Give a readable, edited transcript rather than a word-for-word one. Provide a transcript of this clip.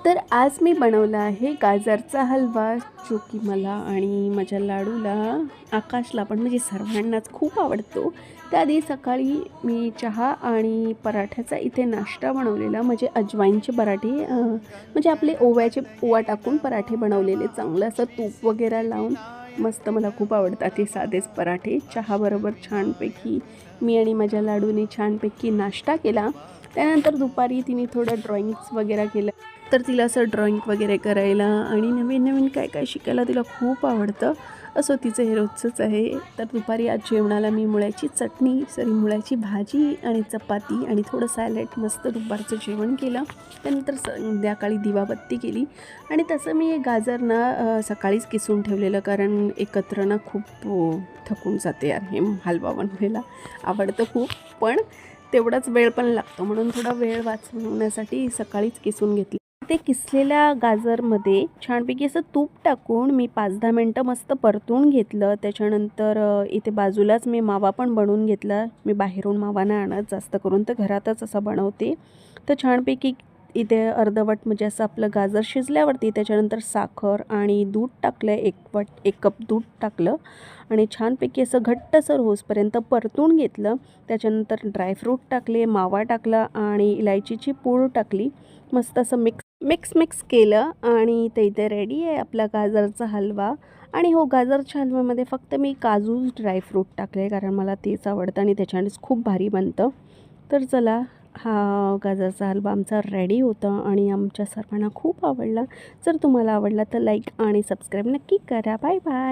तर आज मी बनवला आहे गाजरचा हलवा, जो की मला आणि माझ्या लाडूला, आकाशला पण म्हणजे सर्वांनाच खूप आवडतो. त्याआधी सकाळी मी चहा आणि पराठ्याचा इथे नाश्ता बनवलेला, म्हणजे अजवाईनचे पराठे, म्हणजे आपले ओवा टाकून पराठे बनवलेले, चांगलं असं तूप वगैरे लावून मस्त. मला खूप आवडतात ते साधेच पराठे. चहाबरोबर छानपैकी मी आणि माझ्या लाडूने छानपैकी नाश्ता केला. त्यानंतर दुपारी तिने थोडं ड्रॉइंग्स वगैरे केलं. तर तिला असं ड्रॉइंग वगैरे करायला आणि नवीन नवीन काय काय शिकायला तिला खूप आवडतं. असं तिचं हे रोजचंच आहे. तर दुपारी आज जेवणाला मी मुळ्याची भाजी आणि चपाती आणि थोडं सॅलड, मस्त दुपारचं जेवण केलं. त्यानंतर संध्याकाळी दिवाबत्ती केली. आणि तसं मी गाजर ना सकाळीच किसून ठेवलेलं, कारण एकत्र ना खूप थकून जाते यार हे हलवा बनवायला. आवडतं खूप, पण तेवढाच वेळ पण लागतो, म्हणून थोडा वेळ वाचवण्यासाठी सकाळीच किसून घेतली. ते किसलेल्या गाजरमध्ये छानपैकी असं तूप टाकून मी 5-10 मिनटं मस्त परतून घेतलं. त्याच्यानंतर इथे बाजूलाच मी मावा पण बनवून घेतला. मी बाहेरून मावा नाही आणत जास्त करून, तर घरातच असा बनवते. तर छानपैकी इथे अर्धवट म्हणजे असं आपलं गाजर शिजल्यावरती त्याच्यानंतर साखर आणि दूध टाकलं, 1 कप दूध टाकलं आणि छानपैकी असं घट्टसर होसपर्यंत परतून घेतलं. त्याच्यानंतर ड्रायफ्रूट टाकले, मावा टाकला आणि इलायचीची पूड टाकली. मस्त असं मिक्स केलं आणि ते इथे रेडी आहे आपला गाजरचा हलवा. आणि हो, गाजरच्या हलव्यामध्ये फक्त मी काजूच ड्रायफ्रूट टाकले, कारण मला तेच आवडतं आणि त्याच्यानेच खूप भारी बनतं. तर चला, हा गाजरचा हलवा आमचा रेडी होता आणि आमच्या सर्वांना खूप आवडला. जर तुम्हाला आवडला तर लाईक आणि सबस्क्राईब नक्की करा. Bye bye.